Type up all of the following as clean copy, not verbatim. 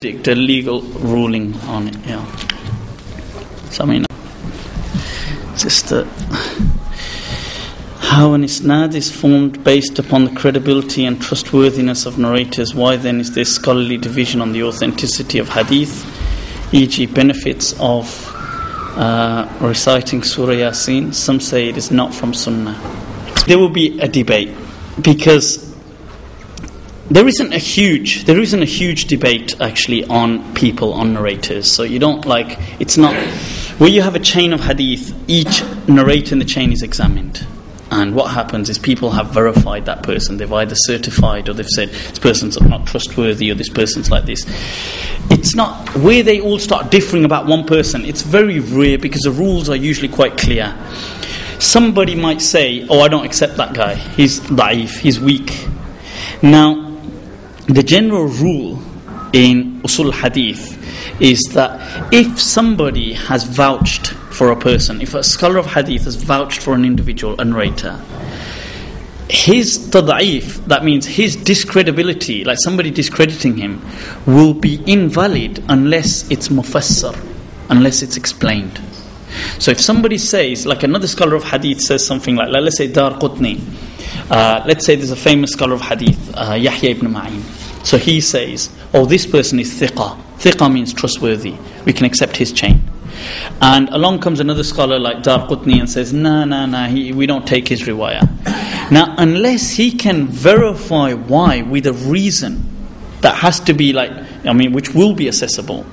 a legal ruling on it, yeah. So I mean, just how an isnad is formed based upon the credibility and trustworthiness of narrators. Why then is there scholarly division on the authenticity of hadith, e.g. benefits of reciting Surah Yasin? Some say it is not from Sunnah. There will be a debate because there isn't a huge debate actually on people, on narrators. So you don't it's not where you have a chain of hadith, each narrator in the chain is examined, and what happens is people have verified that person. They've either certified or they've said this person's not trustworthy or this person's like this. It's not where they all start differing about one person. It's very rare because the rules are usually quite clear. Somebody might say, oh, I don't accept that guy, he's da'if, he's weak. Now the general rule in Usool hadith is that if somebody has vouched for a person, if a scholar of hadith has vouched for an individual, a narrator, his tad'if, that means his discredibility, like somebody discrediting him, will be invalid unless it's mufassar, unless it's explained. So if somebody says, like another scholar of hadith says something like let's say Dar Qutni, let's say there's a famous scholar of hadith, Yahya ibn Ma'in. So he says, oh, this person is thiqa. Thiqa means trustworthy. We can accept his chain. And along comes another scholar like Dar Qutni and says, we don't take his riwayah. Now, unless he can verify why with a reason that has to be which will be accessible,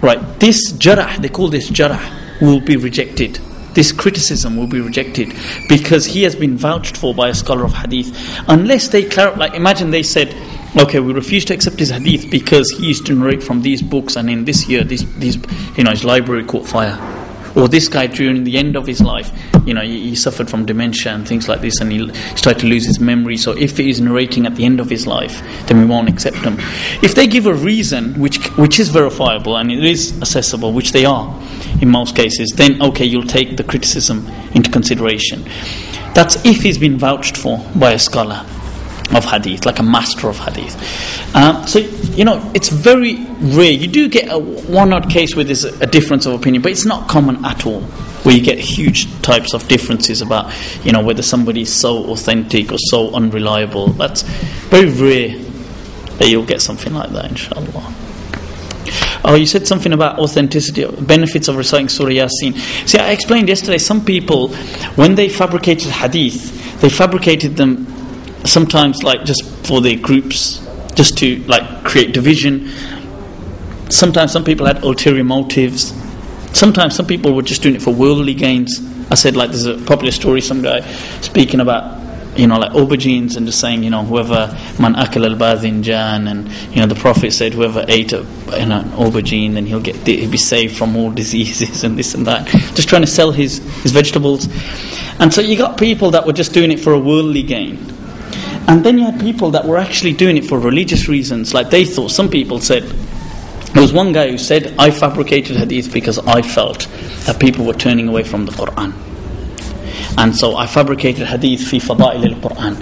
right? This jarah, they call this jarah, will be rejected. This criticism will be rejected because he has been vouched for by a scholar of hadith. Unless they clarify, imagine they said, okay, we refuse to accept his hadith because he used to narrate from these books, and in this year, his library caught fire. Or this guy, during the end of his life, he suffered from dementia and things like this, and he started to lose his memory. So if he is narrating at the end of his life, then we won't accept him. If they give a reason which is verifiable and it is accessible, which they are in most cases, then okay, you'll take the criticism into consideration. That's if he's been vouched for by a scholar of hadith, like a master of hadith. So it's very rare. You do get a one odd case where there's a difference of opinion, but it's not common at all, where you get huge types of differences about whether somebody is so authentic or so unreliable. That's very rare that you'll get something like that, inshallah. Oh, you said something about authenticity, benefits of reciting Surah Yasin. See, I explained yesterday, some people, when they fabricated hadith, they fabricated them sometimes just for their groups, just to create division. Sometimes some people had ulterior motives. Sometimes some people were just doing it for worldly gains. I said there's a popular story, some guy speaking about aubergines and just saying whoever man akal al-badhinjan, and the Prophet said whoever ate an aubergine, then he'll be saved from all diseases and this and that, just trying to sell his vegetables. And so you got people that were just doing it for a worldly gain. And then you had people that were actually doing it for religious reasons. They thought, some people said, there was one guy who said, I fabricated hadith because I felt that people were turning away from the Qur'an. And so I fabricated hadith fi fada'il al-Qur'an.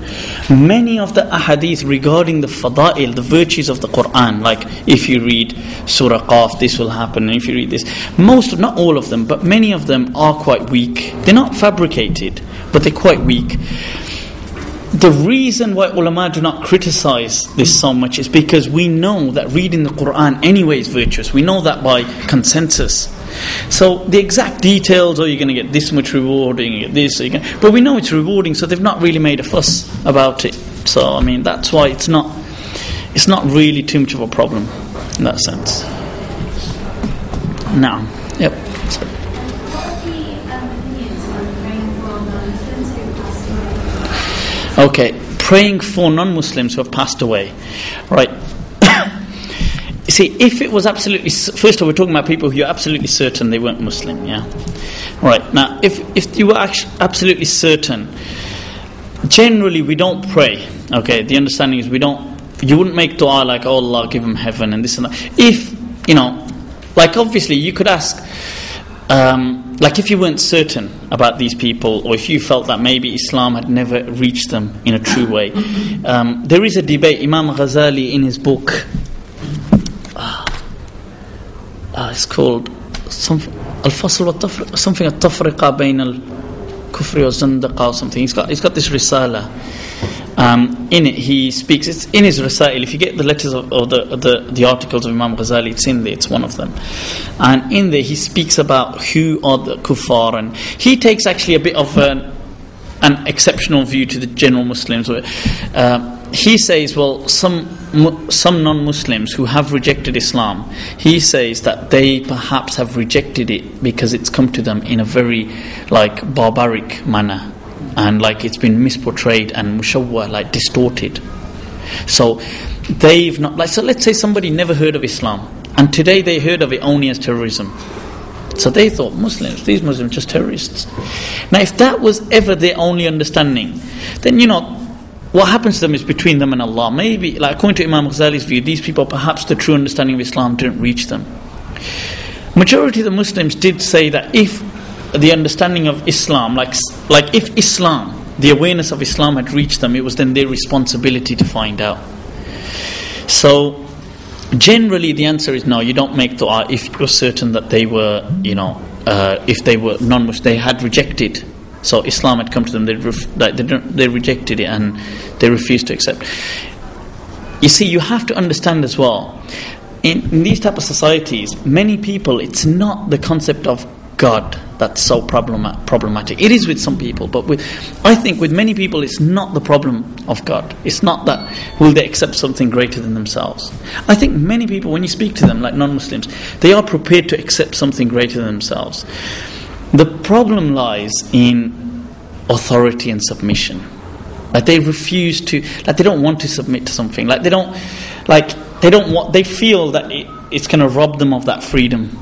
Many of the ahadith regarding the fada'il, the virtues of the Qur'an, like if you read Surah Qaf, this will happen, and if you read this, not all of them, but many of them are quite weak. They're not fabricated, but they're quite weak. The reason why ulama do not criticize this so much is because we know that reading the Qur'an anyway is virtuous. We know that by consensus. So the exact details, you're going to get this much reward, you're going to get this, but we know it's rewarding, so they've not really made a fuss about it. So that's why it's not really too much of a problem in that sense. Now, yep. Okay, praying for non-Muslims who have passed away, right? See, if it was absolutely, first of all, we're talking about people who you're absolutely certain they weren't Muslim, yeah? Right, now, if you were absolutely certain, generally we don't pray, okay? The understanding is you wouldn't make dua like, oh Allah, give them heaven and this and that. If, obviously you could ask, if you weren't certain about these people, or if you felt that maybe Islam had never reached them in a true way, there is a debate. Imam Ghazali in his book it's called al-Fasl wa Tafriqa, something al-Tafriqa bayn al-Kufri wa Zandaqa or something. He's got this risala. In it he speaks, it's in his recital. If you get the letters or the articles of Imam Ghazali, it's in there, it's one of them. And in there he speaks about who are the kuffar, and he takes actually a bit of an exceptional view to the general Muslims. He says, well, some non-Muslims who have rejected Islam, he says that they perhaps have rejected it because it's come to them in a very barbaric manner, and it's been misportrayed and mushawwah, distorted. So they've not, so let's say somebody never heard of Islam, and today they heard of it only as terrorism. So they thought these Muslims just terrorists. Now if that was ever their only understanding, then what happens to them is between them and Allah. Maybe, according to Imam Ghazali's view, these people, perhaps the true understanding of Islam didn't reach them. Majority of the Muslims did say that if the understanding of Islam, if Islam, the awareness of Islam had reached them, it was then their responsibility to find out. So generally the answer is no, you don't make dua if you're certain that they were, if they were non-Muslim, they had rejected. So Islam had come to them, they rejected it and they refused to accept. You see, you have to understand as well, in these type of societies, many people, it's not the concept of God that's so problematic. It is with some people, but I think with many people it's not the problem of God. It's not that will they accept something greater than themselves. I think many people, when you speak to them, like non-Muslims, they are prepared to accept something greater than themselves. The problem lies in authority and submission. They refuse to, they don't want to submit to something. They feel that it's going to rob them of that freedom.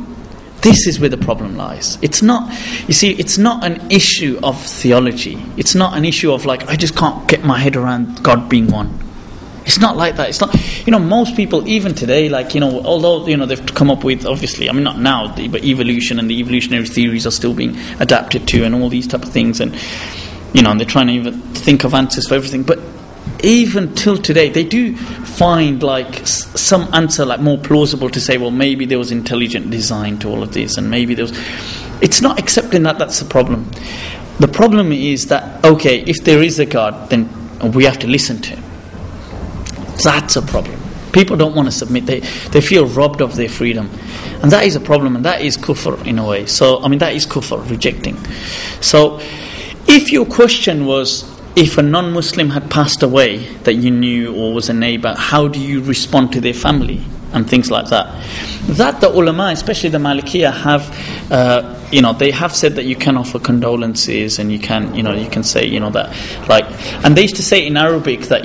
This is where the problem lies. It's not, you see, it's not an issue of theology. It's not an issue of I just can't get my head around God being one. It's not like that. It's not, most people, even today, although, they've come up with, obviously, not now, but evolution and the evolutionary theories are still being adapted to and all these type of things, and, and they're trying to even think of answers for everything. But even till today, they do find some answer more plausible to say, well, maybe there was intelligent design to all of this, and maybe there was. It's not accepting that that's the problem. The problem is that, okay, if there is a God, then we have to listen to him. That's a problem. People don't want to submit. They feel robbed of their freedom, and that is a problem, and that is kufr in a way. So that is kufr, rejecting. So if your question was, if a non-Muslim had passed away that you knew or was a neighbour, how do you respond to their family and things like that? That the ulama, especially the Malikiyah, have they have said that you can offer condolences, and you can you can say that and they used to say in Arabic that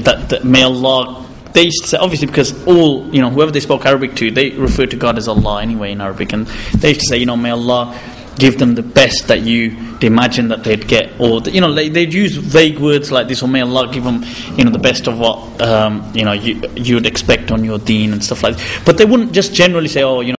that may Allah, they used to say, obviously because all whoever they spoke Arabic to, they refer to God as Allah anyway in Arabic, and they used to say may Allah give them the best that you imagine that they'd get, or they'd use vague words like this, or may Allah give them the best of what you would expect on your deen and stuff like that. But they wouldn't just generally say,